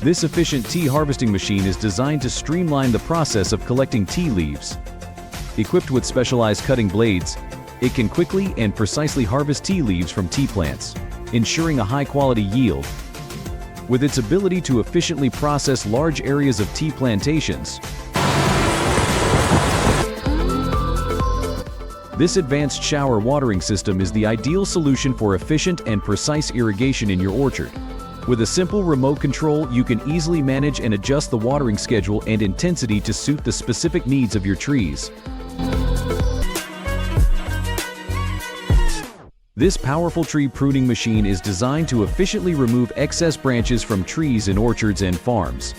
This efficient tea harvesting machine is designed to streamline the process of collecting tea leaves. Equipped with specialized cutting blades, it can quickly and precisely harvest tea leaves from tea plants, ensuring a high-quality yield. With its ability to efficiently process large areas of tea plantations, this advanced shower watering system is the ideal solution for efficient and precise irrigation in your orchard. With a simple remote control, you can easily manage and adjust the watering schedule and intensity to suit the specific needs of your trees. This powerful tree pruning machine is designed to efficiently remove excess branches from trees in orchards and farms.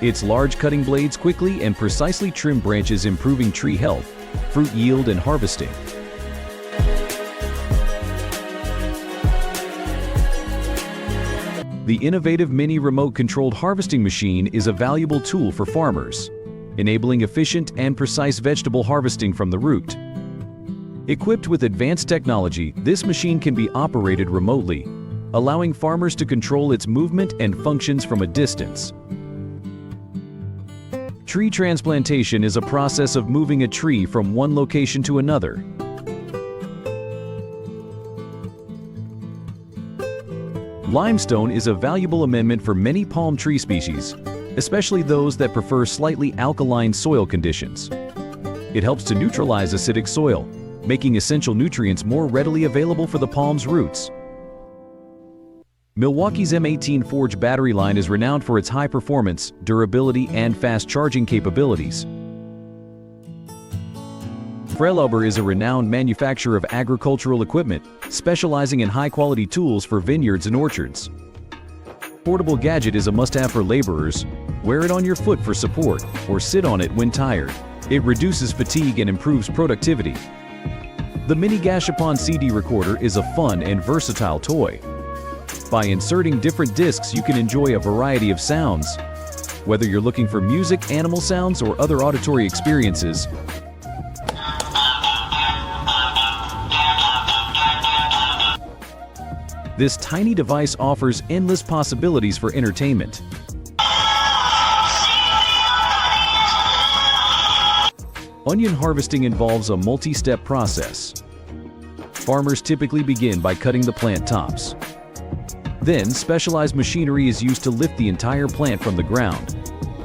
Its large cutting blades quickly and precisely trim branches, improving tree health, fruit yield, and harvesting. The innovative mini remote-controlled harvesting machine is a valuable tool for farmers, enabling efficient and precise vegetable harvesting from the root. Equipped with advanced technology, this machine can be operated remotely, allowing farmers to control its movement and functions from a distance. Tree transplantation is a process of moving a tree from one location to another. Limestone is a valuable amendment for many palm tree species, especially those that prefer slightly alkaline soil conditions. It helps to neutralize acidic soil, making essential nutrients more readily available for the palm's roots. Milwaukee's M18 Forge battery line is renowned for its high performance, durability, and fast charging capabilities. Freilauber is a renowned manufacturer of agricultural equipment, specializing in high-quality tools for vineyards and orchards. Portable gadget is a must-have for laborers. Wear it on your foot for support, or sit on it when tired. It reduces fatigue and improves productivity. The Mini Gashapon CD recorder is a fun and versatile toy. By inserting different discs, you can enjoy a variety of sounds. Whether you're looking for music, animal sounds, or other auditory experiences, this tiny device offers endless possibilities for entertainment. Onion harvesting involves a multi-step process. Farmers typically begin by cutting the plant tops. Then, specialized machinery is used to lift the entire plant from the ground,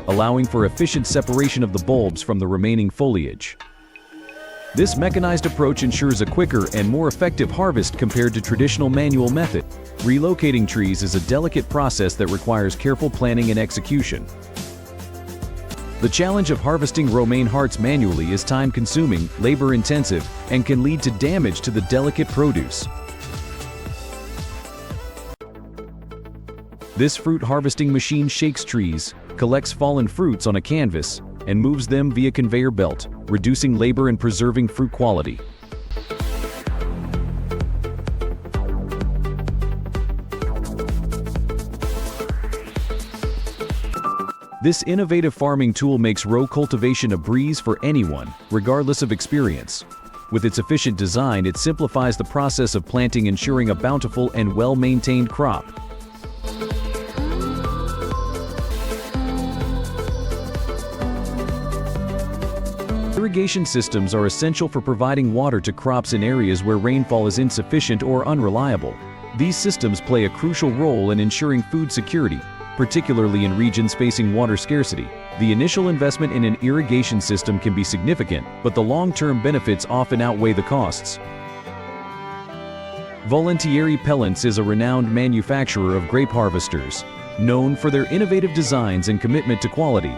allowing for efficient separation of the bulbs from the remaining foliage. This mechanized approach ensures a quicker and more effective harvest compared to traditional manual method. Relocating trees is a delicate process that requires careful planning and execution. The challenge of harvesting romaine hearts manually is time-consuming, labor-intensive, and can lead to damage to the delicate produce. This fruit harvesting machine shakes trees, collects fallen fruits on a canvas, and moves them via conveyor belt, reducing labor and preserving fruit quality. This innovative farming tool makes row cultivation a breeze for anyone, regardless of experience. With its efficient design, it simplifies the process of planting, ensuring a bountiful and well-maintained crop. Irrigation systems are essential for providing water to crops in areas where rainfall is insufficient or unreliable. These systems play a crucial role in ensuring food security, particularly in regions facing water scarcity. The initial investment in an irrigation system can be significant, but the long-term benefits often outweigh the costs. Volentieri Pellants is a renowned manufacturer of grape harvesters, known for their innovative designs and commitment to quality.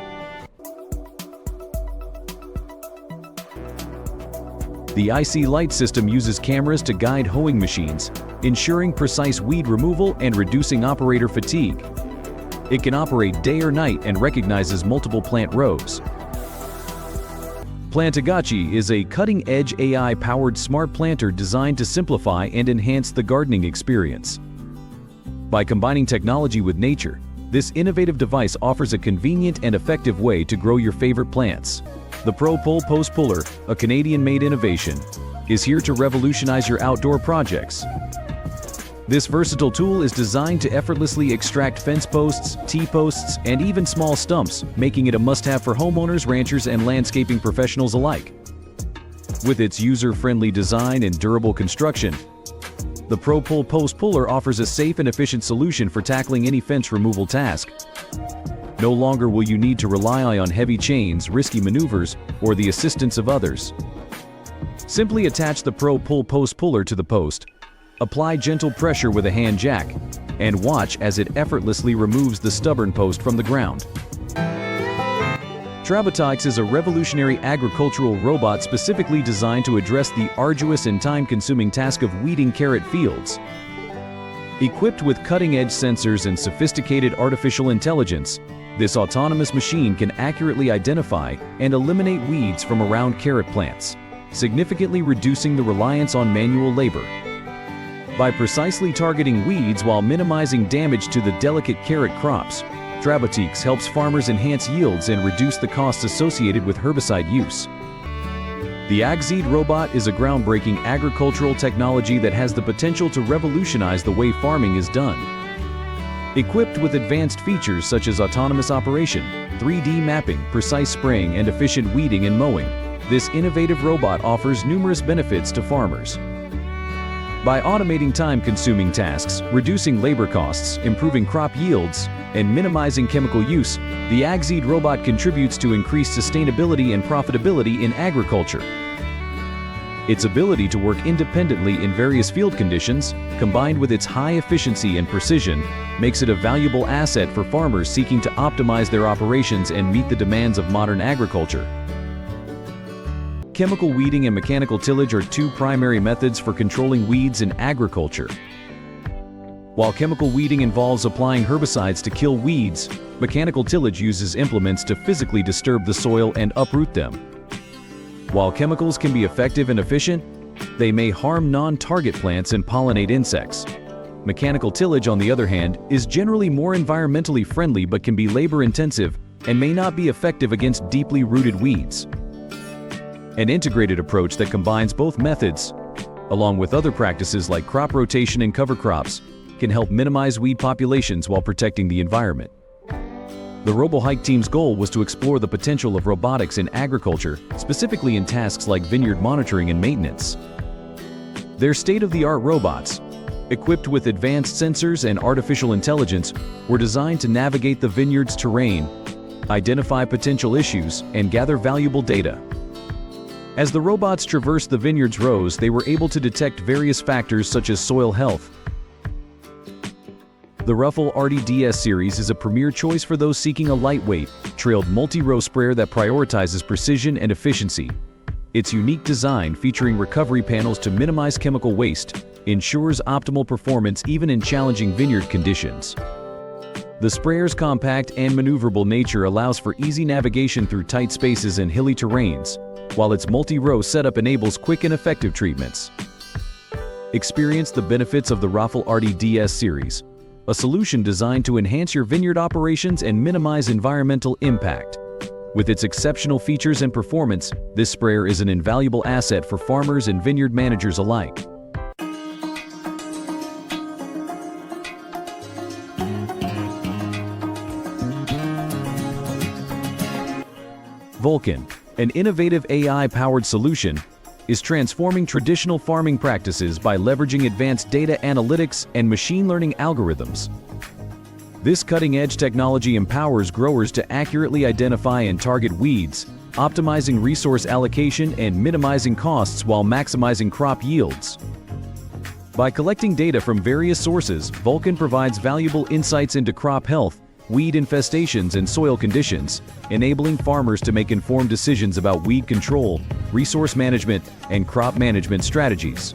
The IC Light system uses cameras to guide hoeing machines, ensuring precise weed removal and reducing operator fatigue. It can operate day or night and recognizes multiple plant rows. Plantagachi is a cutting-edge AI-powered smart planter designed to simplify and enhance the gardening experience. By combining technology with nature, this innovative device offers a convenient and effective way to grow your favorite plants. The Pro-Pull Post Puller, a Canadian-made innovation, is here to revolutionize your outdoor projects. This versatile tool is designed to effortlessly extract fence posts, T-posts, and even small stumps, making it a must-have for homeowners, ranchers, and landscaping professionals alike. With its user-friendly design and durable construction, the Pro Pull Post Puller offers a safe and efficient solution for tackling any fence removal task. No longer will you need to rely on heavy chains, risky maneuvers, or the assistance of others. Simply attach the Pro Pull Post Puller to the post, apply gentle pressure with a hand jack, and watch as it effortlessly removes the stubborn post from the ground. Robotic is a revolutionary agricultural robot specifically designed to address the arduous and time-consuming task of weeding carrot fields. Equipped with cutting-edge sensors and sophisticated artificial intelligence, this autonomous machine can accurately identify and eliminate weeds from around carrot plants, significantly reducing the reliance on manual labor. By precisely targeting weeds while minimizing damage to the delicate carrot crops, Robotic helps farmers enhance yields and reduce the costs associated with herbicide use. The AgZeed robot is a groundbreaking agricultural technology that has the potential to revolutionize the way farming is done. Equipped with advanced features such as autonomous operation, 3D mapping, precise spraying, and efficient weeding and mowing, this innovative robot offers numerous benefits to farmers. By automating time-consuming tasks, reducing labor costs, improving crop yields, and minimizing chemical use, the AgZeed robot contributes to increased sustainability and profitability in agriculture. Its ability to work independently in various field conditions, combined with its high efficiency and precision, makes it a valuable asset for farmers seeking to optimize their operations and meet the demands of modern agriculture. Chemical weeding and mechanical tillage are two primary methods for controlling weeds in agriculture. While chemical weeding involves applying herbicides to kill weeds, mechanical tillage uses implements to physically disturb the soil and uproot them. While chemicals can be effective and efficient, they may harm non-target plants and pollinate insects. Mechanical tillage, on the other hand, is generally more environmentally friendly but can be labor-intensive and may not be effective against deeply rooted weeds. An integrated approach that combines both methods, along with other practices like crop rotation and cover crops, can help minimize weed populations while protecting the environment. The RoboHike team's goal was to explore the potential of robotics in agriculture, specifically in tasks like vineyard monitoring and maintenance. Their state-of-the-art robots, equipped with advanced sensors and artificial intelligence, were designed to navigate the vineyard's terrain, identify potential issues, and gather valuable data. As the robots traversed the vineyard's rows, they were able to detect various factors such as soil health. The Ruffle RDDS series is a premier choice for those seeking a lightweight, trailed multi-row sprayer that prioritizes precision and efficiency. Its unique design, featuring recovery panels to minimize chemical waste, ensures optimal performance even in challenging vineyard conditions. The sprayer's compact and maneuverable nature allows for easy navigation through tight spaces and hilly terrains, while its multi-row setup enables quick and effective treatments. Experience the benefits of the Ruffle RDDS series, a solution designed to enhance your vineyard operations and minimize environmental impact. With its exceptional features and performance, this sprayer is an invaluable asset for farmers and vineyard managers alike. Vulcan, an innovative AI-powered solution, is transforming traditional farming practices by leveraging advanced data analytics and machine learning algorithms. This cutting-edge technology empowers growers to accurately identify and target weeds, optimizing resource allocation and minimizing costs while maximizing crop yields. By collecting data from various sources, Vulcan provides valuable insights into crop health, weed infestations, and soil conditions, enabling farmers to make informed decisions about weed control, resource management, and crop management strategies.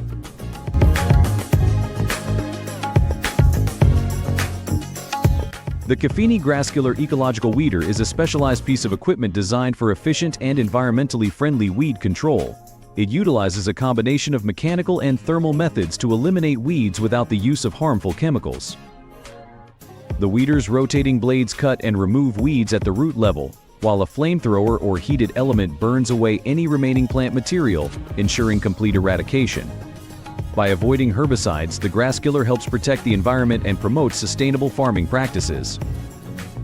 The Caffini Grascular Ecological Weeder is a specialized piece of equipment designed for efficient and environmentally friendly weed control. It utilizes a combination of mechanical and thermal methods to eliminate weeds without the use of harmful chemicals. The weeder's rotating blades cut and remove weeds at the root level, while a flamethrower or heated element burns away any remaining plant material, ensuring complete eradication. By avoiding herbicides, the grass killer helps protect the environment and promotes sustainable farming practices.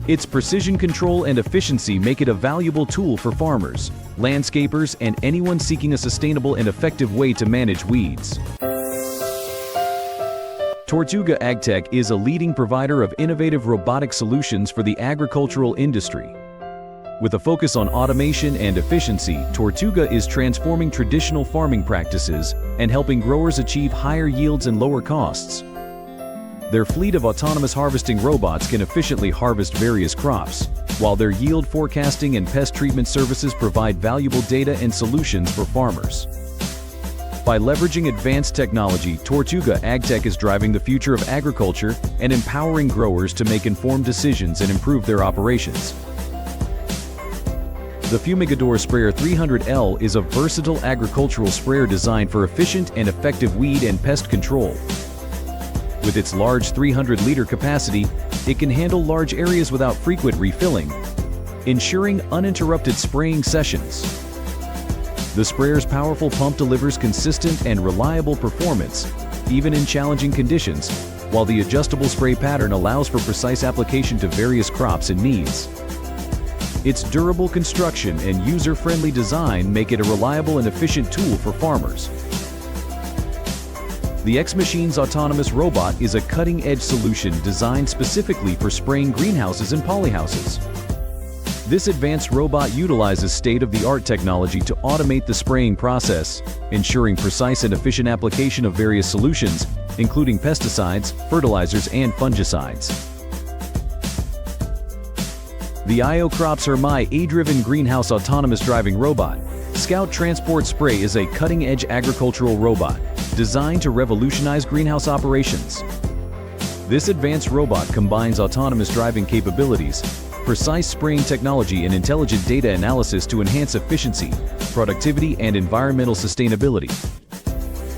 Its precision control and efficiency make it a valuable tool for farmers, landscapers, and anyone seeking a sustainable and effective way to manage weeds. Tortuga AgTech is a leading provider of innovative robotic solutions for the agricultural industry. With a focus on automation and efficiency, Tortuga is transforming traditional farming practices and helping growers achieve higher yields and lower costs. Their fleet of autonomous harvesting robots can efficiently harvest various crops, while their yield forecasting and pest treatment services provide valuable data and solutions for farmers. By leveraging advanced technology, Tortuga AgTech is driving the future of agriculture and empowering growers to make informed decisions and improve their operations. The Fumigador Sprayer 300L is a versatile agricultural sprayer designed for efficient and effective weed and pest control. With its large 300-liter capacity, it can handle large areas without frequent refilling, ensuring uninterrupted spraying sessions. The sprayer's powerful pump delivers consistent and reliable performance, even in challenging conditions, while the adjustable spray pattern allows for precise application to various crops and needs. Its durable construction and user-friendly design make it a reliable and efficient tool for farmers. The X-Machine's autonomous robot is a cutting-edge solution designed specifically for spraying greenhouses and polyhouses. This advanced robot utilizes state-of-the-art technology to automate the spraying process, ensuring precise and efficient application of various solutions, including pesticides, fertilizers, and fungicides. The IO-Crops Hermai A-driven greenhouse autonomous driving robot, Scout Transport Spray is a cutting-edge agricultural robot designed to revolutionize greenhouse operations. This advanced robot combines autonomous driving capabilities, precise spraying technology, and intelligent data analysis to enhance efficiency, productivity, and environmental sustainability.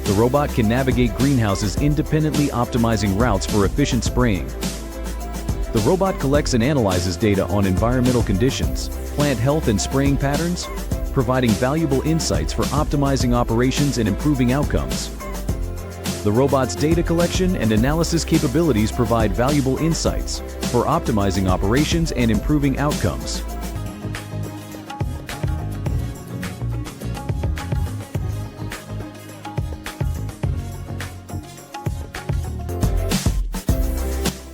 The robot can navigate greenhouses independently, optimizing routes for efficient spraying. The robot collects and analyzes data on environmental conditions, plant health, and spraying patterns, providing valuable insights for optimizing operations and improving outcomes. The robot's data collection and analysis capabilities provide valuable insights for optimizing operations and improving outcomes.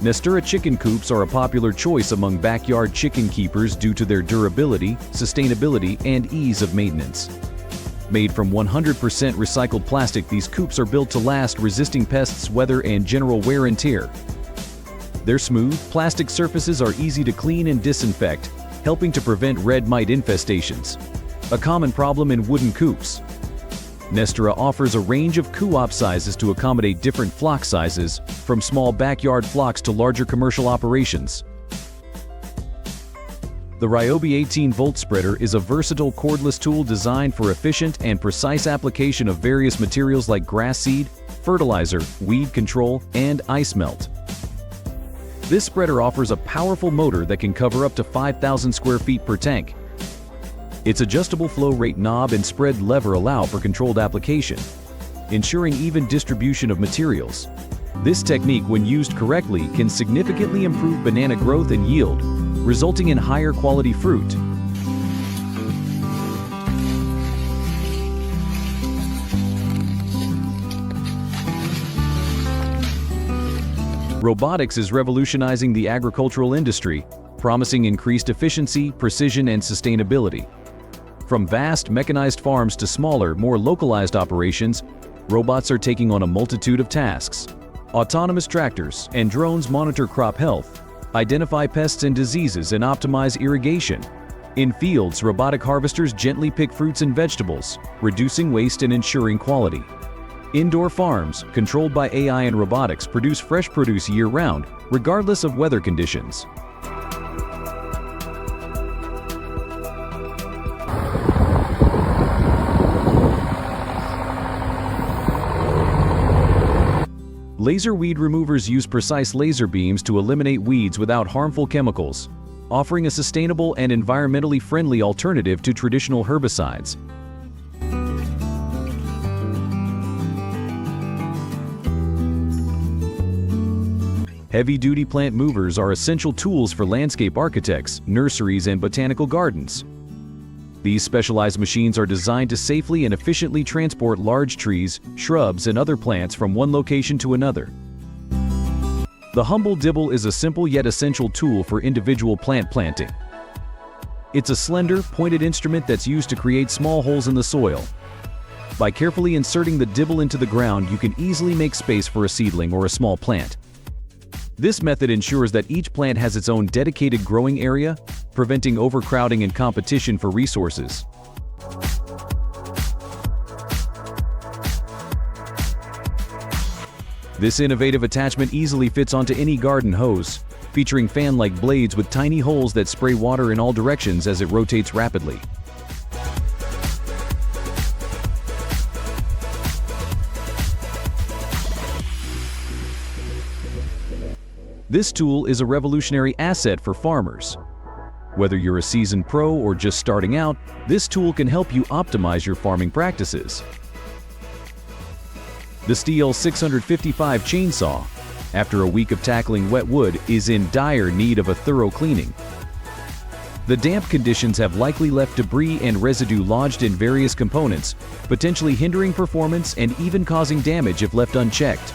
Nestura chicken coops are a popular choice among backyard chicken keepers due to their durability, sustainability, and ease of maintenance. Made from 100% recycled plastic, these coops are built to last, resisting pests, weather, and general wear and tear. Their smooth, plastic surfaces are easy to clean and disinfect, helping to prevent red mite infestations, a common problem in wooden coops. Nestura offers a range of coop sizes to accommodate different flock sizes, from small backyard flocks to larger commercial operations. The Ryobi 18-volt spreader is a versatile cordless tool designed for efficient and precise application of various materials like grass seed, fertilizer, weed control, and ice melt. This spreader offers a powerful motor that can cover up to 5,000 square feet per tank. Its adjustable flow rate knob and spread lever allow for controlled application, ensuring even distribution of materials. This technique, when used correctly, can significantly improve banana growth and yield, resulting in higher quality fruit. Robotics is revolutionizing the agricultural industry, promising increased efficiency, precision, and sustainability. From vast mechanized farms to smaller, more localized operations, robots are taking on a multitude of tasks. Autonomous tractors and drones monitor crop health, identify pests and diseases, and optimize irrigation. In fields, robotic harvesters gently pick fruits and vegetables, reducing waste and ensuring quality. Indoor farms, controlled by AI and robotics, produce fresh produce year-round, regardless of weather conditions. Laser weed removers use precise laser beams to eliminate weeds without harmful chemicals, offering a sustainable and environmentally friendly alternative to traditional herbicides. Heavy-duty plant movers are essential tools for landscape architects, nurseries, and botanical gardens. These specialized machines are designed to safely and efficiently transport large trees, shrubs, and other plants from one location to another. The humble dibble is a simple yet essential tool for individual plant planting. It's a slender, pointed instrument that's used to create small holes in the soil. By carefully inserting the dibble into the ground, you can easily make space for a seedling or a small plant. This method ensures that each plant has its own dedicated growing area, preventing overcrowding and competition for resources. This innovative attachment easily fits onto any garden hose, featuring fan-like blades with tiny holes that spray water in all directions as it rotates rapidly. This tool is a revolutionary asset for farmers. Whether you're a seasoned pro or just starting out, this tool can help you optimize your farming practices. The STL 655 chainsaw, after a week of tackling wet wood, is in dire need of a thorough cleaning. The damp conditions have likely left debris and residue lodged in various components, potentially hindering performance and even causing damage if left unchecked.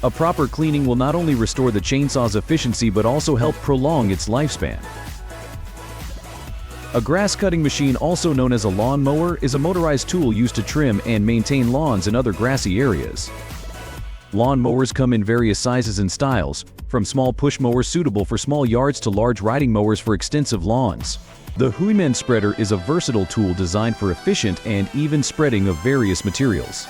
A proper cleaning will not only restore the chainsaw's efficiency but also help prolong its lifespan. A grass cutting machine, also known as a lawn mower, is a motorized tool used to trim and maintain lawns and other grassy areas. Lawn mowers come in various sizes and styles, from small push mowers suitable for small yards to large riding mowers for extensive lawns. The Inventions spreader is a versatile tool designed for efficient and even spreading of various materials.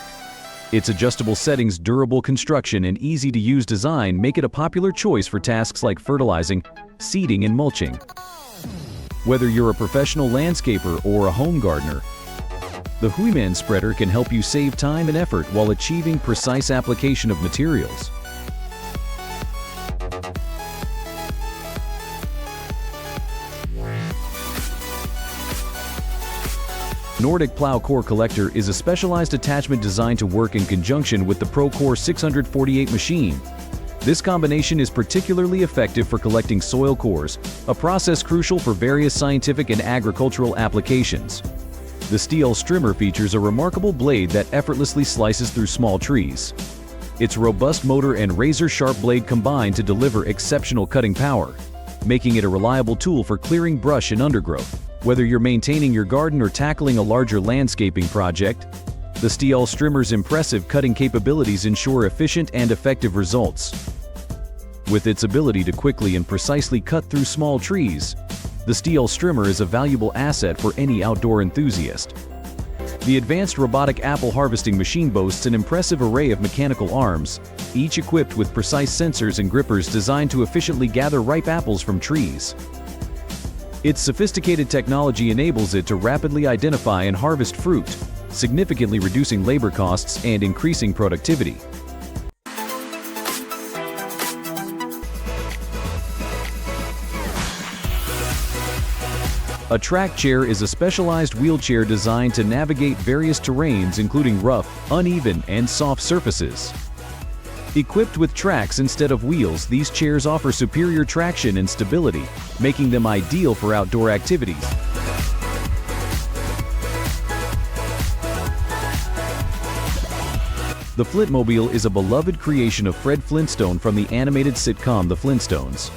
Its adjustable settings, durable construction, and easy-to-use design make it a popular choice for tasks like fertilizing, seeding, and mulching. Whether you're a professional landscaper or a home gardener, the Inventions spreader can help you save time and effort while achieving precise application of materials. Nordic Plow Core Collector is a specialized attachment designed to work in conjunction with the ProCore 648 machine. This combination is particularly effective for collecting soil cores, a process crucial for various scientific and agricultural applications. The steel strimmer features a remarkable blade that effortlessly slices through small trees. Its robust motor and razor-sharp blade combine to deliver exceptional cutting power, making it a reliable tool for clearing brush and undergrowth. Whether you're maintaining your garden or tackling a larger landscaping project, the steel strimmer's impressive cutting capabilities ensure efficient and effective results. With its ability to quickly and precisely cut through small trees, the steel strimmer is a valuable asset for any outdoor enthusiast. The advanced robotic apple harvesting machine boasts an impressive array of mechanical arms, each equipped with precise sensors and grippers designed to efficiently gather ripe apples from trees. Its sophisticated technology enables it to rapidly identify and harvest fruit, significantly reducing labor costs and increasing productivity. A track chair is a specialized wheelchair designed to navigate various terrains, including rough, uneven, and soft surfaces. Equipped with tracks instead of wheels, these chairs offer superior traction and stability, making them ideal for outdoor activities. The Flintmobile is a beloved creation of Fred Flintstone from the animated sitcom The Flintstones.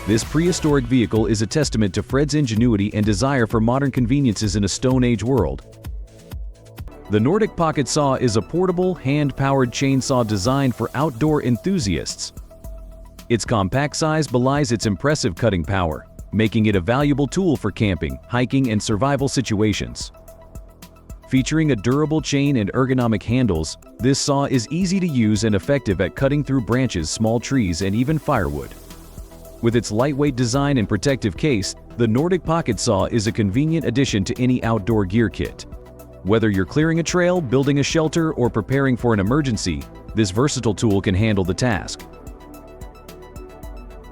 This prehistoric vehicle is a testament to Fred's ingenuity and desire for modern conveniences in a Stone Age world. The Nordic Pocket Saw is a portable, hand-powered chainsaw designed for outdoor enthusiasts. Its compact size belies its impressive cutting power, making it a valuable tool for camping, hiking, and survival situations. Featuring a durable chain and ergonomic handles, this saw is easy to use and effective at cutting through branches, small trees, and even firewood. With its lightweight design and protective case, the Nordic Pocket Saw is a convenient addition to any outdoor gear kit. Whether you're clearing a trail, building a shelter, or preparing for an emergency, this versatile tool can handle the task.